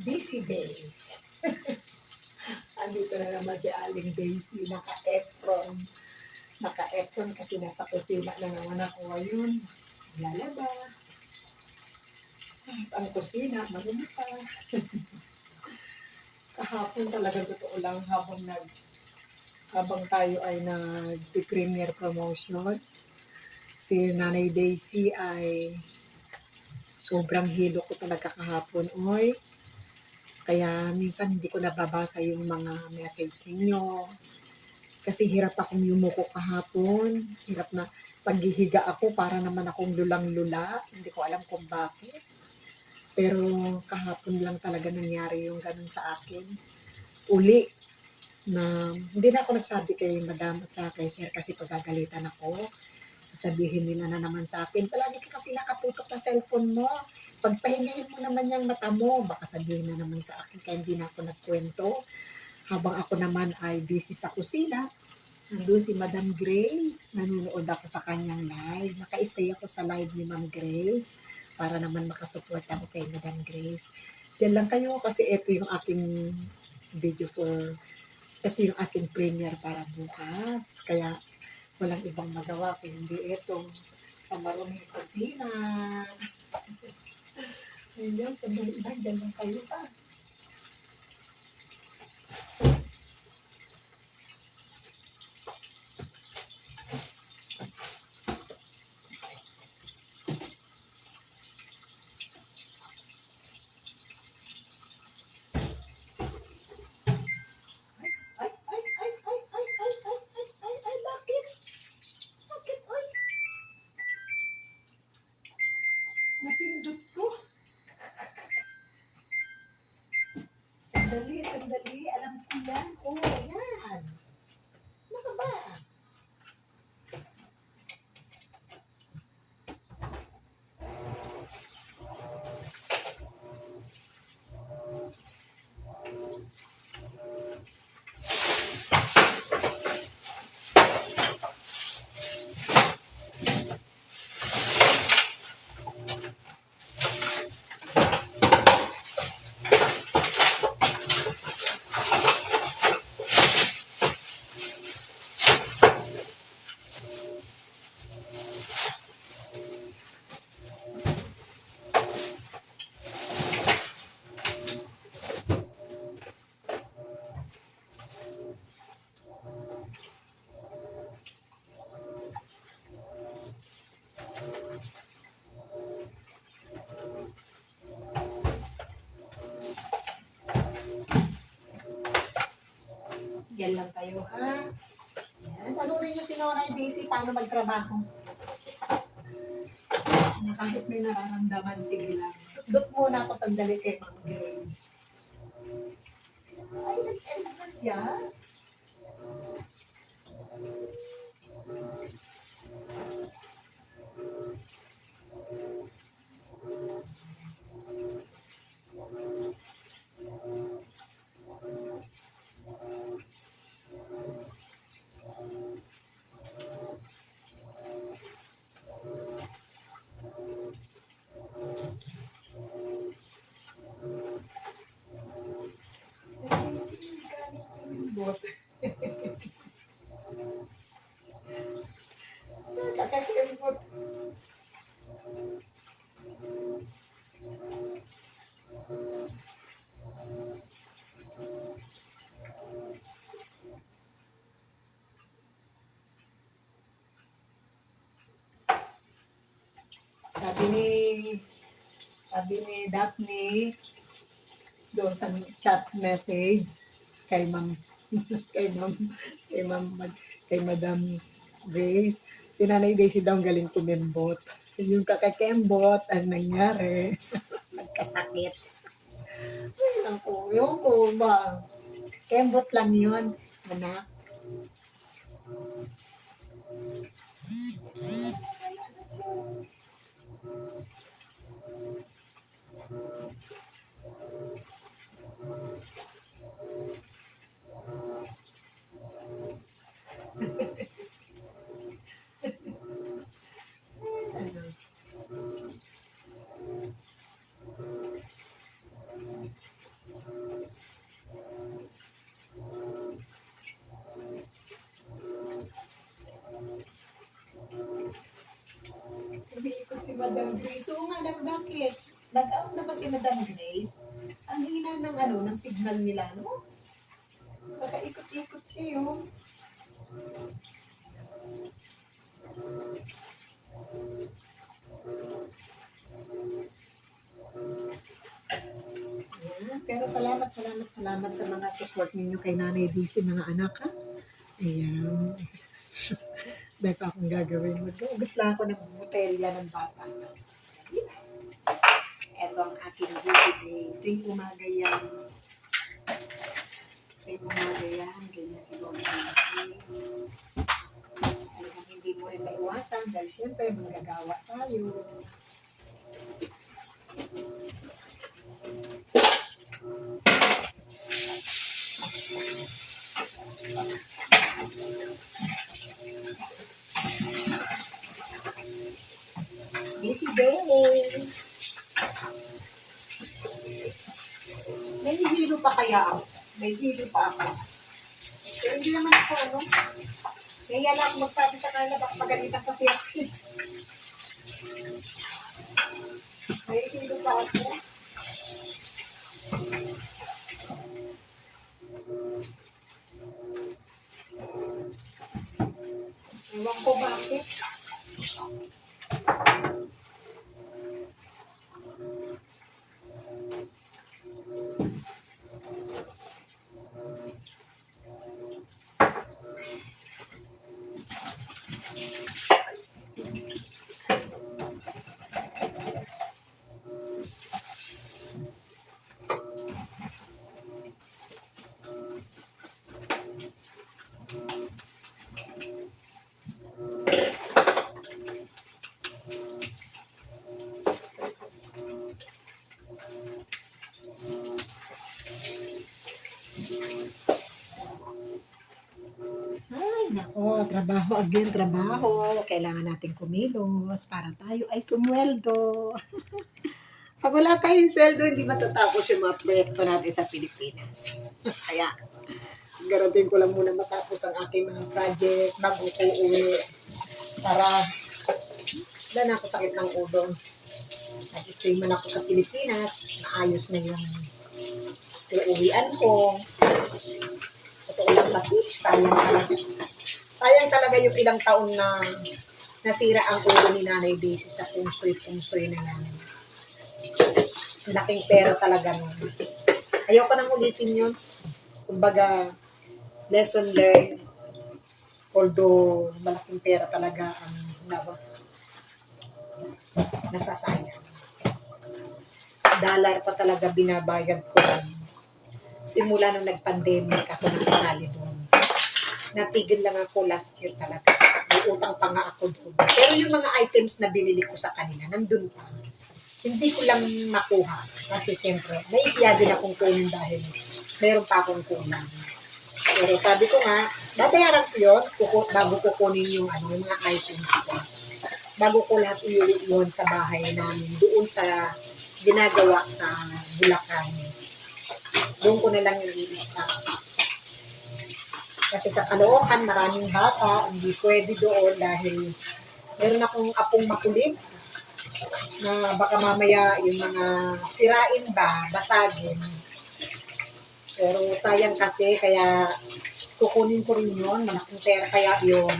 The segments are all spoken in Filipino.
Busy day. Andito na naman si Aling Daisy, naka-apron. Naka-apron kasi nasa kusina na naman ako ngayon. Lalaba. Ang kusina, marumi pa. Kahapon talagang totoo lang habang tayo ay nag-premier promotion. Si Nanay Daisy ay sobrang hilo ko talaga kahapon. Oy, kaya minsan hindi ko nababasa yung mga message ninyo. Kasi hirap akong yumuko kahapon. Hirap na paghihiga ako para naman akong lulang-lula. Hindi ko alam kung bakit. Pero kahapon lang talaga nangyari yung ganun sa akin. Uli na hindi na ako nagsabi kay madam at saka kay sir kasi pagagalitan ako. Sasabihin nila na naman sa akin, palagi ka kasi nakatutok sa cellphone mo. Pagpahingahin mo naman yung mata mo. Baka sabihin na naman sa akin kaya hindi na ako nagkwento. Habang ako naman ay busy sa kusina, nandun si Madam Grace. Nanonood ako sa kanyang live. Naka-stay ako sa live ni Ma'am Grace para naman makasupport ako kay Madam Grace. Diyan lang kayo kasi ito yung aking video ito yung aking premiere para bukas. Kaya walang ibang magawa kundi ito sa maruming kusina. Ayun, sandali lang, dyan lang kayo pa. Bakit? Bakit, oy? Napindot ko. Sandali. Alam ko yan. Oh, yan. Ano ka ba? Yan lang kayo, ha? Yan. Panurin nyo si Noray Daisy paano magtrabaho. Na kahit may nararamdaman, sige lang. Dut muna ako sandali kay Ma'am Grace. Ay, nag-end na siya. Daisy, galing ko yung bot. Kakakilbot. Sabi ni, sabi ni Daphne, doon sa chat message kay Ma'am kay Ma'am kay Ma'am kay Madam Grace. Si Nanay Daisy daw galing kumembot. Yung kakakembot ang nangyari. Nagkasakit. Ay, naku, yung ko ba? Kembot lang yun, anak. Ano? Madam Grace. Oo nga, bakit? Nag-out na ba si Madam Grace? Ang hina ng ng signal nila, no? Baka ikot-ikot siya, oh. Ayan. Pero salamat sa mga support ninyo kay Nanay DC, mga anak, ha? Ayan. Dahil pa akong gagawin. Mag-ugas lang ako ng botelya ng bata. Ito ang aking busy day. Tuwing umaga yan. Ganyan si Lord Nancy. Talagang hindi mo rin maiwasan dahil siyempre manggagawa tayo. Busy day. May hilo pa kaya ako? May hilo pa ako. Pero hindi naman ako kaya lang ako magsabi sa kanila baka pagalitan kasi ako. May hilo pa ako. Ewan ko bakit. Nako, trabaho again, trabaho. Kailangan natin kumilos para tayo ay sumweldo. Pag wala tayong sweldo, hindi matatapos yung mga proyekto natin sa Pilipinas. Kaya, garantin ko lang muna matapos ang aking mga project bago ko uwi. Para, wala na ako sakit ng ulo. Nag-stay man ako sa Pilipinas, naayos na yung uuwian ko. Totoo lang kasi, sayang talaga yung ilang taon na nasira ang ulo ni Nanay Daisy sa pungsoy na yan. Laking pera talaga nun. Ayoko nang ulitin yun. Kumbaga, lesson learned. Although, malaking pera talaga ang nasasayang. Dollar pa talaga binabayad ko. Simula nung nag-pandemic ako nakasali doon. Natigil lang ako last year talaga. May utang pa nga ako doon. Pero yung mga items na binili ko sa kanila, nandun pa. Hindi ko lang makuha. Kasi siyempre, naiiya din akong kunin dahil mayroon pa akong kulang. Pero sabi ko nga, babayaran ko yun bago ko kunin yung mga items ko. Bago ko lahat iuwi sa bahay namin. Doon sa ginagawa sa Bulacan. Doon ko na lang yung i-stock. Kasi sa Caloocan, maraming bata, hindi pwede doon dahil meron akong apong makulit na baka mamaya yung mga sirain ba, basagin. Pero sayang kasi, kaya kukunin ko rin yun, malaking pera kaya yun.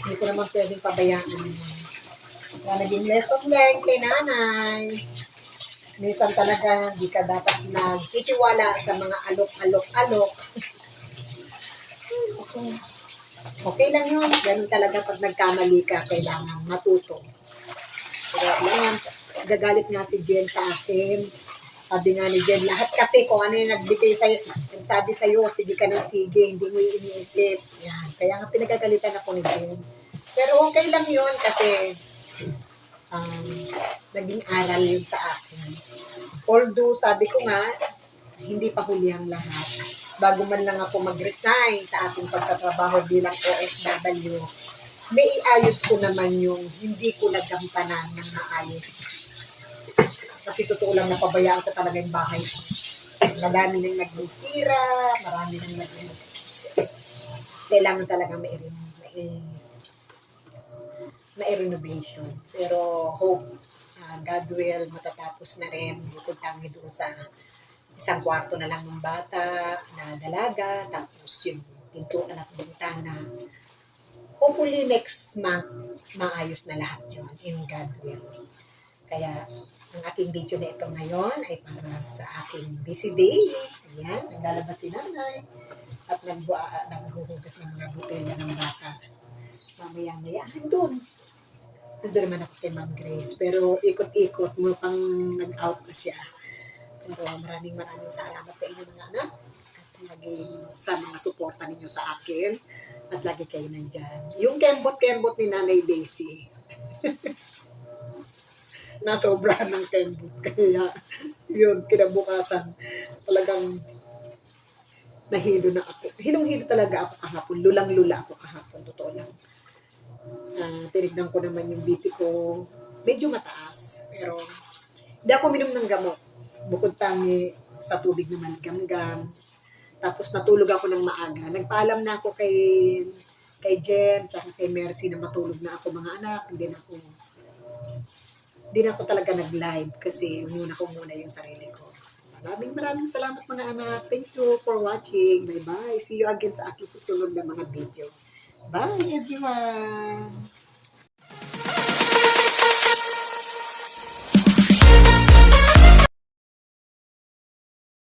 Hindi ko naman pwedeng pabayaan yun. Kaya naging lesson learned kay Nanay. Minsan talaga, hindi ka dapat nagtitiwala sa mga alok-alok-alok. Okay lang yun. Ganun talaga pag nagkamali ka, kailangan matuto. Pero yan, gagalit nga si Jen sa akin. Sabi nga ni Jen, lahat kasi kung ano yung nagbigay sa'yo, nagsabi sa'yo, sige ka ng sige, hindi mo yung iniisip. Yan. Kaya nga pinagagalitan ako ni Jen. Pero okay lang yun kasi naging aral yun sa akin. Although, sabi ko nga, hindi pa huli ang lahat. Bago man lang ako mag-resign sa ating pagtatrabaho bilang OFW, may iayos ko naman yung hindi ko nagampanan ng maayos. Kasi totoo lang napabayaan ko talaga yung bahay ko. Marami nang naging sira, marami nang kailangan talaga may ma-renovation. Pero hope, God will, matatapos na rin. Bukod kami doon sa isang kwarto na lang ng bata na dalaga, tapos yung pintuan at bintana. Hopefully next month, maayos na lahat yun in God will. Kaya ang aking video na ito ngayon ay para sa aking busy day. Ayan, naglalabas si nanay at naghuhugas ng mga botelya ng bata. Mamaya-maya, andun. Andun naman ako kay Ma'am Grace. Pero ikot-ikot, mukhang nag-out na siya. Pero maraming salamat sa inyo mga anak. At laging sa mga suporta ninyo sa akin. At lagi kayo nandyan. Yung kembot-kembot ni Nanay Daisy. Nasobrahan ng kembot. Kaya yun, kinabukasan. Talagang nahilo na ako. Hilong-hilo talaga ako kahapon. Lulang-lula ako kahapon. Totoo lang. Tinignan ko naman yung BP ko. Medyo mataas. Pero hindi ako minom ng gamot. Bukod tangi sa tubig naman gam-gam. Tapos natulog ako ng maaga. Nagpaalam na ako kay Jen, tsaka kay Mercy na matulog na ako mga anak. Hindi na ako talaga nag-live kasi muna ko muna yung sarili ko. Maraming salamat mga anak. Thank you for watching. Bye-bye. See you again sa aking susunod na mga video. Bye everyone!